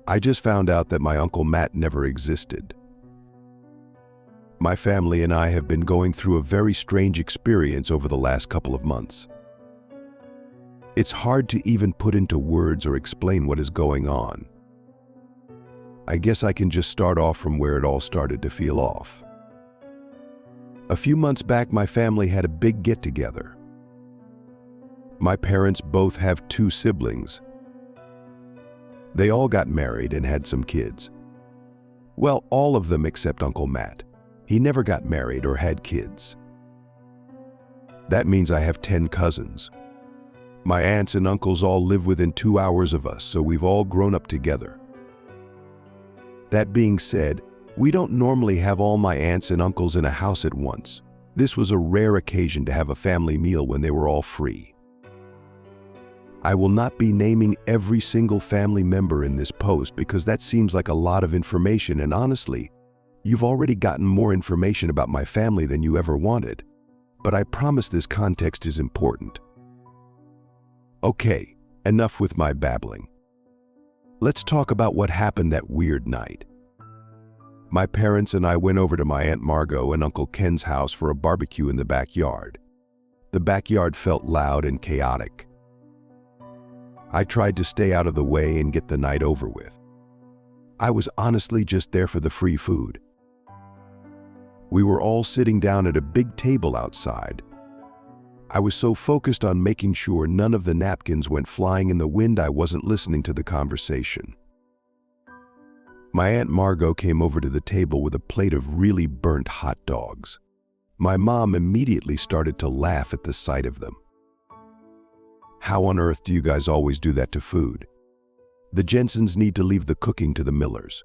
I just found out that my Uncle Matt never existed. My family and I have been going through a very strange experience over the last couple of months. It's hard to even put into words or explain what is going on. I guess I can just start off from where it all started to feel off. A few months back, my family had a big get-together. My parents both have 2 siblings. They all got married and had some kids. Well, all of them except Uncle Matt. He never got married or had kids. That means I have 10 cousins. My aunts and uncles all live within 2 hours of us, so we've all grown up together. That being said, we don't normally have all my aunts and uncles in a house at once. This was a rare occasion to have a family meal when they were all free. I will not be naming every single family member in this post because that seems like a lot of information, and honestly, you've already gotten more information about my family than you ever wanted. But I promise this context is important. Okay, enough with my babbling. Let's talk about what happened that weird night. My parents and I went over to my Aunt Margot and Uncle Ken's house for a barbecue in the backyard. The backyard felt loud and chaotic. I tried to stay out of the way and get the night over with. I was honestly just there for the free food. We were all sitting down at a big table outside. I was so focused on making sure none of the napkins went flying in the wind I wasn't listening to the conversation. My Aunt Margot came over to the table with a plate of really burnt hot dogs. My mom immediately started to laugh at the sight of them. How on earth do you guys always do that to food? The Jensens need to leave the cooking to the Millers,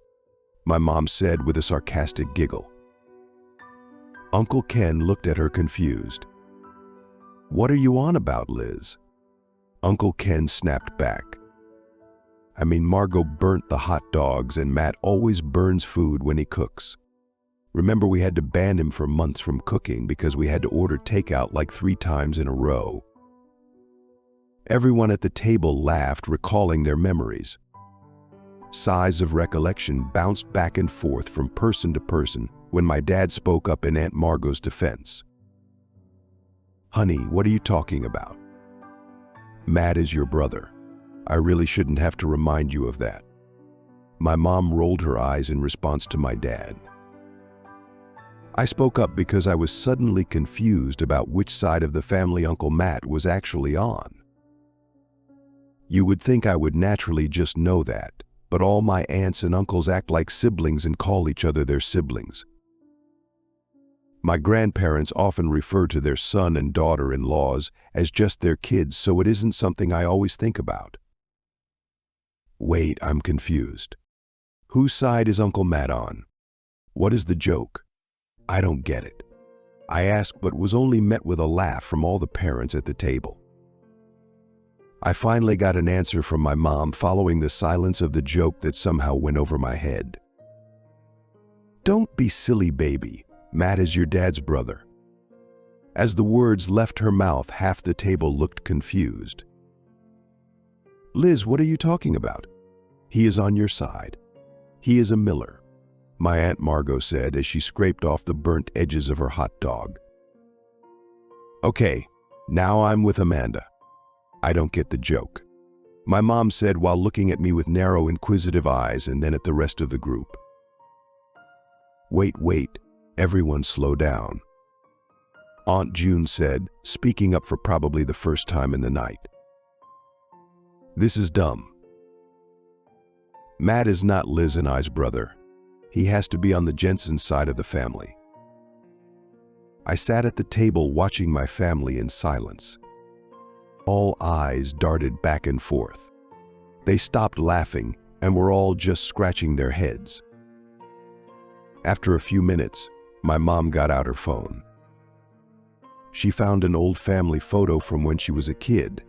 my mom said with a sarcastic giggle. Uncle Ken looked at her confused. What are you on about, Liz? Uncle Ken snapped back. I mean, Margot burnt the hot dogs and Matt always burns food when he cooks. Remember, we had to ban him for months from cooking because we had to order takeout like 3 times in a row. Everyone at the table laughed, recalling their memories. Sighs of recollection bounced back and forth from person to person when my dad spoke up in Aunt Margot's defense. Honey, what are you talking about? Matt is your brother. I really shouldn't have to remind you of that. My mom rolled her eyes in response to my dad. I spoke up because I was suddenly confused about which side of the family Uncle Matt was actually on. You would think I would naturally just know that, but all my aunts and uncles act like siblings and call each other their siblings. My grandparents often refer to their son and daughter-in-laws as just their kids, so it isn't something I always think about. Wait, I'm confused. Whose side is Uncle Matt on? What is the joke? I don't get it. I asked, but was only met with a laugh from all the parents at the table. I finally got an answer from my mom following the silence of the joke that somehow went over my head. Don't be silly, baby. Matt is your dad's brother. As the words left her mouth, half the table looked confused. Liz, what are you talking about? He is on your side. He is a Miller, my Aunt Margot said as she scraped off the burnt edges of her hot dog. Okay, now I'm with Amanda. I don't get the joke, my mom said while looking at me with narrow, inquisitive eyes and then at the rest of the group. Wait, everyone slow down, Aunt June said, speaking up for probably the first time in the night. This is dumb. Matt is not Liz and I's brother. He has to be on the Jensen side of the family. I sat at the table watching my family in silence. All eyes darted back and forth. They stopped laughing and were all just scratching their heads. After a few minutes, my mom got out her phone. She found an old family photo from when she was a kid.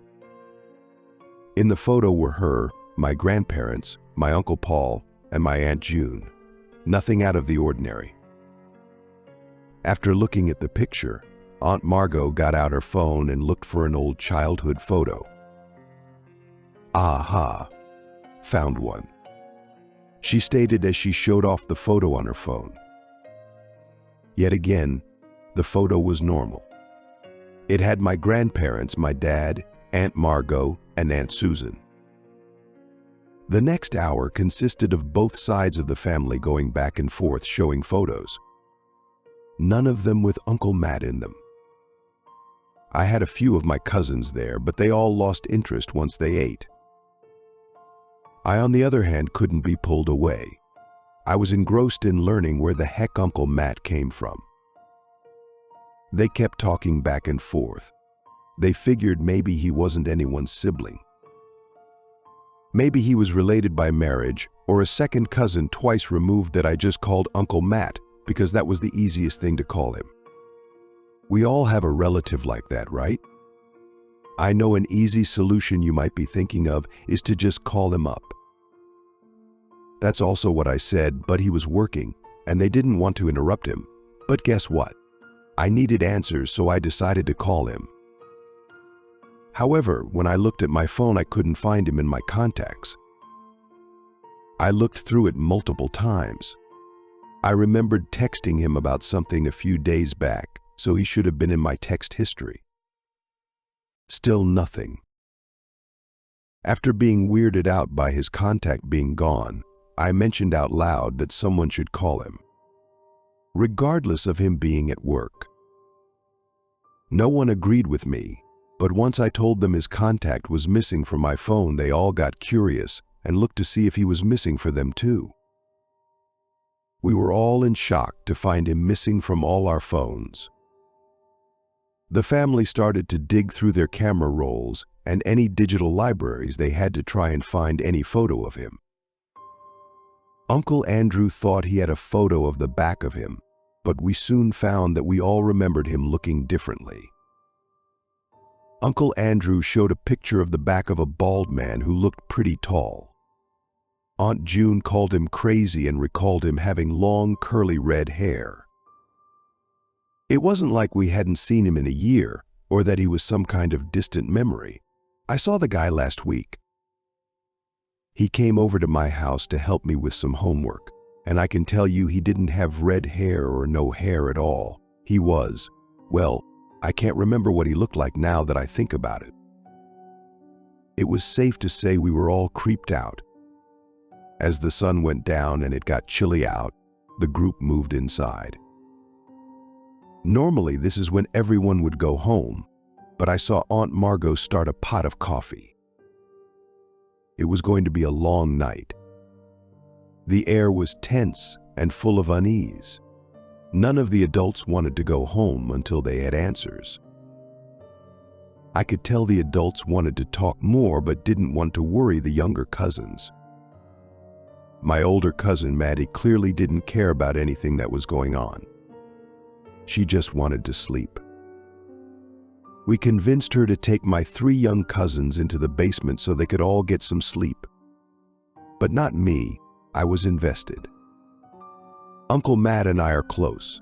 In the photo were her, my grandparents, my Uncle Paul, and my Aunt June. Nothing out of the ordinary. After looking at the picture, Aunt Margot got out her phone and looked for an old childhood photo. Aha! Found one. she stated as she showed off the photo on her phone. Yet again, the photo was normal. It had my grandparents, my dad, Aunt Margot, and Aunt Susan. The next hour consisted of both sides of the family going back and forth showing photos. None of them with Uncle Matt in them. I had a few of my cousins there, but they all lost interest once they ate. I, on the other hand, couldn't be pulled away. I was engrossed in learning where the heck Uncle Matt came from. They kept talking back and forth. They figured maybe he wasn't anyone's sibling. Maybe he was related by marriage or a second cousin twice removed that I just called Uncle Matt because that was the easiest thing to call him. We all have a relative like that, right? I know an easy solution you might be thinking of is to just call him up. That's also what I said, but he was working and they didn't want to interrupt him. But guess what? I needed answers, so I decided to call him. However, when I looked at my phone, I couldn't find him in my contacts. I looked through it multiple times. I remembered texting him about something a few days back, so he should have been in my text history. Still nothing. After being weirded out by his contact being gone, I mentioned out loud that someone should call him, regardless of him being at work. No one agreed with me, but once I told them his contact was missing from my phone, they all got curious and looked to see if he was missing for them too. We were all in shock to find him missing from all our phones. The family started to dig through their camera rolls and any digital libraries they had to try and find any photo of him. Uncle Andrew thought he had a photo of the back of him, but we soon found that we all remembered him looking differently. Uncle Andrew showed a picture of the back of a bald man who looked pretty tall. Aunt June called him crazy and recalled him having long curly red hair. It wasn't like we hadn't seen him in a year or that he was some kind of distant memory. I saw the guy last week. He came over to my house to help me with some homework, and I can tell you he didn't have red hair or no hair at all. He was, well, I can't remember what he looked like now that I think about it. It was safe to say we were all creeped out. As the sun went down and it got chilly out, the group moved inside. Normally, this is when everyone would go home, but I saw Aunt Margot start a pot of coffee. It was going to be a long night. The air was tense and full of unease. None of the adults wanted to go home until they had answers. I could tell the adults wanted to talk more but didn't want to worry the younger cousins. My older cousin, Maddie, clearly didn't care about anything that was going on. She just wanted to sleep. We convinced her to take my 3 young cousins into the basement so they could all get some sleep. But not me. I was invested. Uncle Matt and I are close.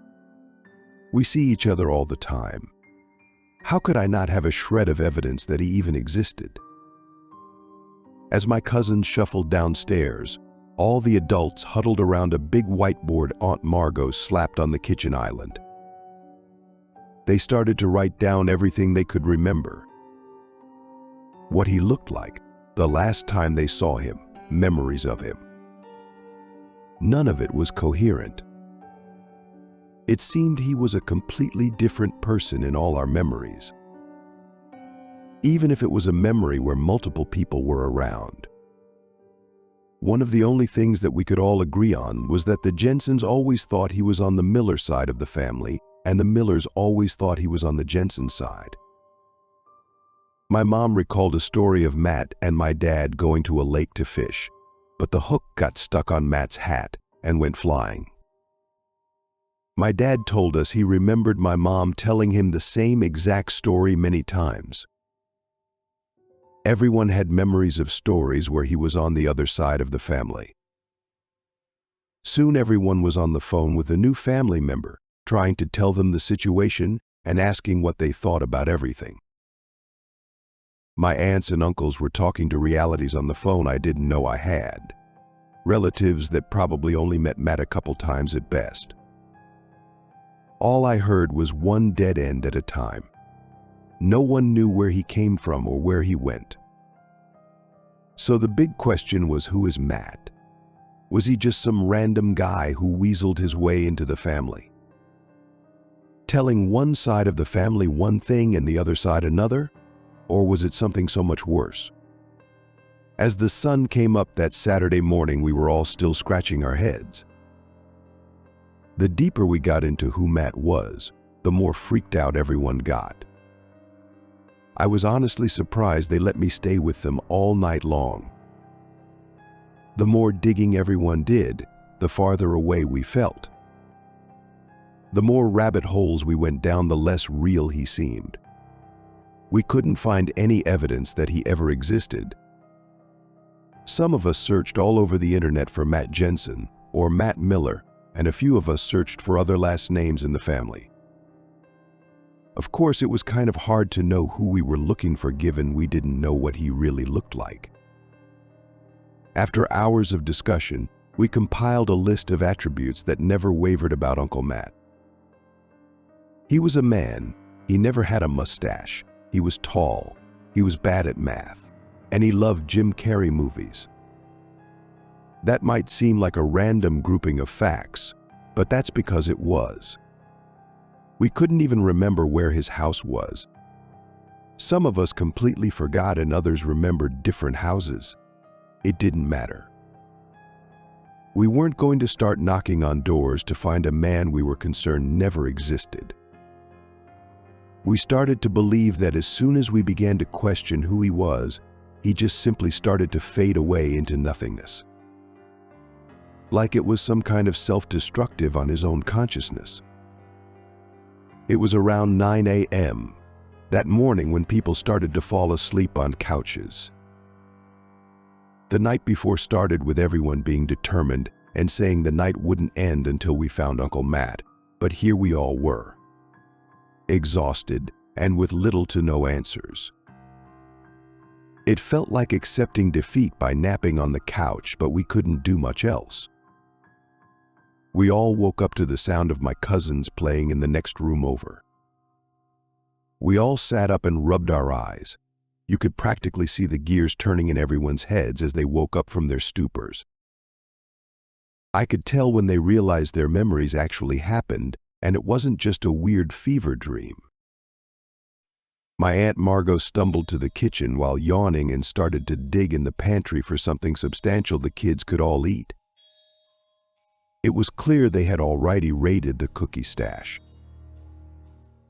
We see each other all the time. How could I not have a shred of evidence that he even existed? As my cousins shuffled downstairs, all the adults huddled around a big whiteboard Aunt Margot slapped on the kitchen island. They started to write down everything they could remember. What he looked like, the last time they saw him, memories of him. None of it was coherent. It seemed he was a completely different person in all our memories, even if it was a memory where multiple people were around. One of the only things that we could all agree on was that the Jensens always thought he was on the Miller side of the family, and the Millers always thought he was on the Jensen side. My mom recalled a story of Matt and my dad going to a lake to fish, but the hook got stuck on Matt's hat and went flying. My dad told us he remembered my mom telling him the same exact story many times. Everyone had memories of stories where he was on the other side of the family. Soon everyone was on the phone with a new family member, trying to tell them the situation and asking what they thought about everything. My aunts and uncles were talking to realities on the phone I didn't know I had. relatives that probably only met Matt a couple times at best. All I heard was one dead end at a time. No one knew where he came from or where he went. So the big question was, who is Matt? Was he just some random guy who weaseled his way into the family, telling one side of the family one thing and the other side another? Or was it something so much worse? As the sun came up that Saturday morning, we were all still scratching our heads. The deeper we got into who Matt was, the more freaked out everyone got. I was honestly surprised they let me stay with them all night long. The more digging everyone did, the farther away we felt. The more rabbit holes we went down, the less real he seemed. We couldn't find any evidence that he ever existed. Some of us searched all over the internet for Matt Jensen or Matt Miller, and a few of us searched for other last names in the family. Of course, it was kind of hard to know who we were looking for given we didn't know what he really looked like. After hours of discussion, we compiled a list of attributes that never wavered about Uncle Matt. He was a man. He never had a mustache. He was tall. He was bad at math. And he loved Jim Carrey movies. That might seem like a random grouping of facts, but that's because it was. We couldn't even remember where his house was. Some of us completely forgot and others remembered different houses. It didn't matter. We weren't going to start knocking on doors to find a man we were concerned never existed. We started to believe that as soon as we began to question who he was, he just simply started to fade away into nothingness. Like it was some kind of self-destructive on his own consciousness. It was around 9 a.m. that morning when people started to fall asleep on couches. The night before started with everyone being determined and saying the night wouldn't end until we found Uncle Matt, but here we all were, exhausted and with little to no answers. It felt like accepting defeat by napping on the couch, but we couldn't do much else. We all woke up to the sound of my cousins playing in the next room over. We all sat up and rubbed our eyes. You could practically see the gears turning in everyone's heads as they woke up from their stupors. I could tell when they realized their memories actually happened, and it wasn't just a weird fever dream. My Aunt Margot stumbled to the kitchen while yawning and started to dig in the pantry for something substantial the kids could all eat. It was clear they had already raided the cookie stash.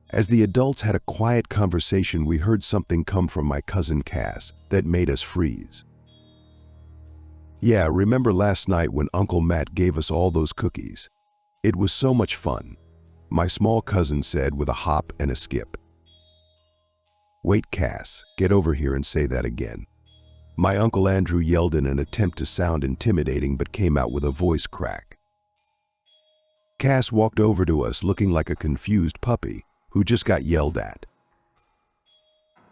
As the adults had a quiet conversation, we heard something come from my cousin Cass that made us freeze. Yeah, remember last night when Uncle Matt gave us all those cookies? It was so much fun, my small cousin said with a hop and a skip. Wait, Cass, get over here and say that again. My Uncle Andrew yelled in an attempt to sound intimidating but came out with a voice crack. Cass walked over to us looking like a confused puppy who just got yelled at.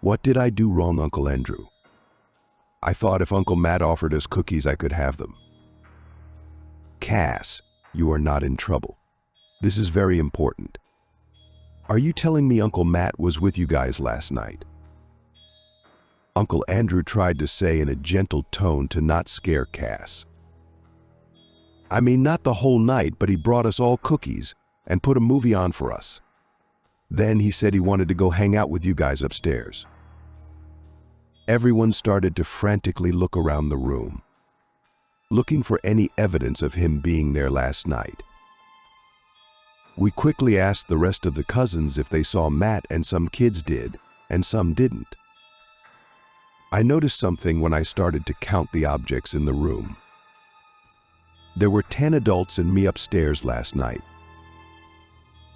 What did I do wrong, Uncle Andrew? I thought if Uncle Matt offered us cookies, I could have them. Cass, you are not in trouble. This is very important. Are you telling me Uncle Matt was with you guys last night? Uncle Andrew tried to say in a gentle tone to not scare Cass. I mean, not the whole night, but he brought us all cookies and put a movie on for us. Then he said he wanted to go hang out with you guys upstairs. Everyone started to frantically look around the room, looking for any evidence of him being there last night. We quickly asked the rest of the cousins if they saw Matt, and some kids did, and some didn't. I noticed something when I started to count the objects in the room. There were 10 adults and me upstairs last night.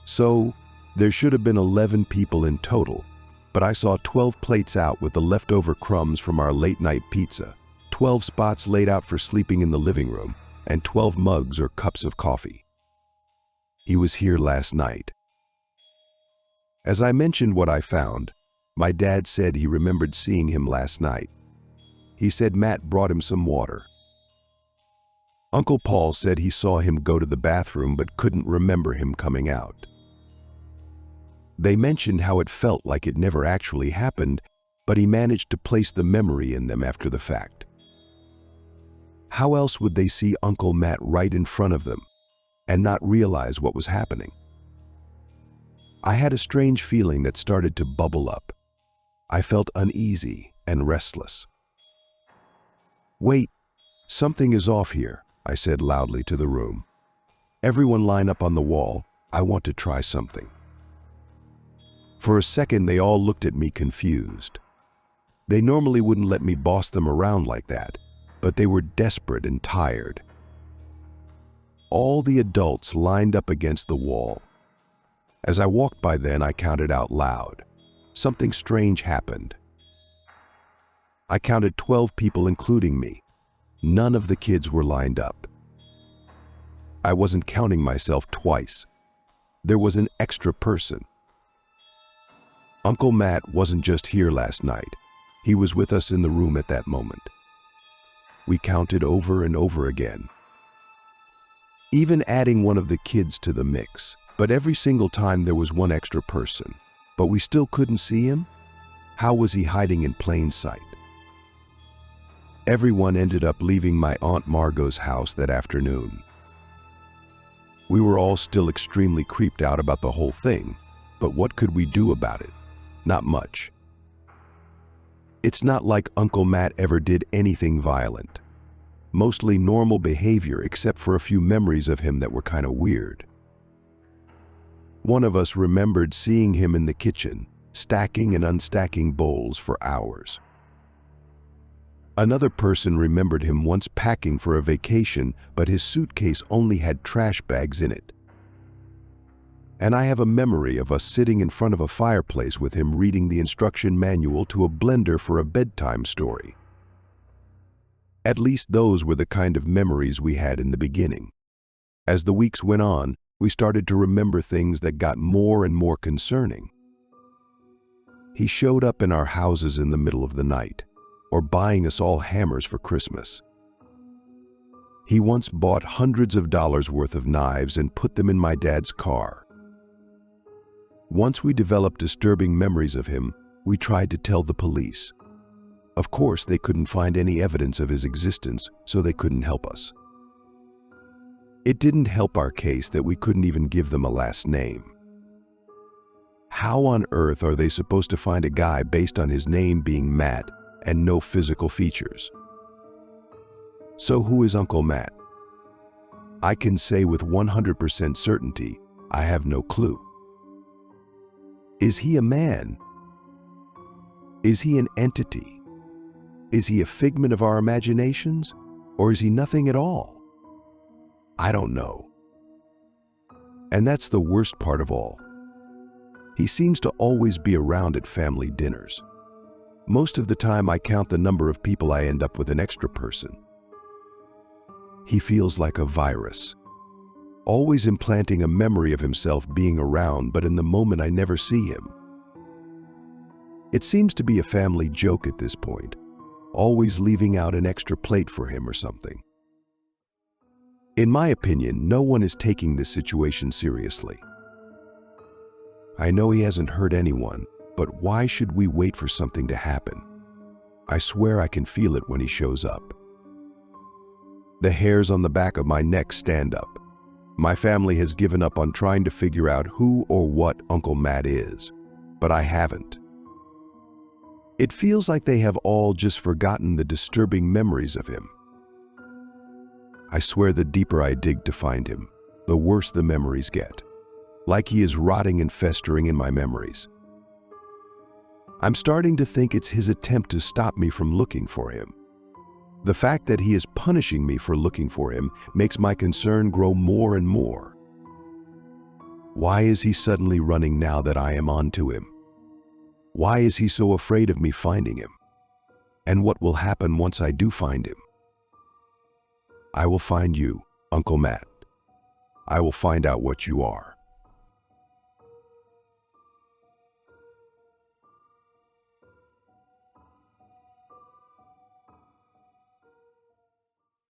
So, there should have been 11 people in total, but I saw 12 plates out with the leftover crumbs from our late-night pizza, 12 spots laid out for sleeping in the living room, and 12 mugs or cups of coffee. He was here last night. As I mentioned what I found, my dad said he remembered seeing him last night. He said Matt brought him some water. Uncle Paul said he saw him go to the bathroom but couldn't remember him coming out. They mentioned how it felt like it never actually happened, but he managed to place the memory in them after the fact. How else would they see Uncle Matt right in front of them and not realize what was happening? I had a strange feeling that started to bubble up. I felt uneasy and restless. "Wait, something is off here," I said loudly to the room. "Everyone line up on the wall. I want to try something." For a second, they all looked at me confused. They normally wouldn't let me boss them around like that, but they were desperate and tired. All the adults lined up against the wall. As I walked by then, I counted out loud. Something strange happened. I counted 12 people, including me. None of the kids were lined up. I wasn't counting myself twice. There was an extra person. Uncle Matt wasn't just here last night. He was with us in the room at that moment. We counted over and over again, even adding one of the kids to the mix. But every single time there was one extra person. But we still couldn't see him? How was he hiding in plain sight? Everyone ended up leaving my Aunt Margot's house that afternoon. We were all still extremely creeped out about the whole thing, but what could we do about it? Not much. It's not like Uncle Matt ever did anything violent. Mostly normal behavior, except for a few memories of him that were kind of weird. One of us remembered seeing him in the kitchen, stacking and unstacking bowls for hours. Another person remembered him once packing for a vacation, but his suitcase only had trash bags in it. And I have a memory of us sitting in front of a fireplace with him reading the instruction manual to a blender for a bedtime story. At least those were the kind of memories we had in the beginning. As the weeks went on, we started to remember things that got more and more concerning. He showed up in our houses in the middle of the night, or buying us all hammers for Christmas. He once bought hundreds of dollars worth of knives and put them in my dad's car. Once we developed disturbing memories of him, we tried to tell the police. Of course, they couldn't find any evidence of his existence, so they couldn't help us. It didn't help our case that we couldn't even give them a last name. How on earth are they supposed to find a guy based on his name being Matt and no physical features? So who is Uncle Matt? I can say with 100% certainty, I have no clue. Is he a man? Is he an entity? Is he a figment of our imaginations? Or is he nothing at all? I don't know. And that's the worst part of all. He seems to always be around at family dinners. Most of the time I count the number of people, I end up with an extra person. He feels like a virus, always implanting a memory of himself being around, but in the moment I never see him. It seems to be a family joke at this point, always leaving out an extra plate for him or something. In my opinion, no one is taking this situation seriously. I know he hasn't hurt anyone, but why should we wait for something to happen? I swear I can feel it when he shows up. The hairs on the back of my neck stand up. My family has given up on trying to figure out who or what Uncle Matt is, but I haven't. It feels like they have all just forgotten the disturbing memories of him. I swear the deeper I dig to find him, the worse the memories get. Like he is rotting and festering in my memories. I'm starting to think it's his attempt to stop me from looking for him. The fact that he is punishing me for looking for him makes my concern grow more and more. Why is he suddenly running now that I am onto him? Why is he so afraid of me finding him? And what will happen once I do find him? I will find you, Uncle Matt. I will find out what you are.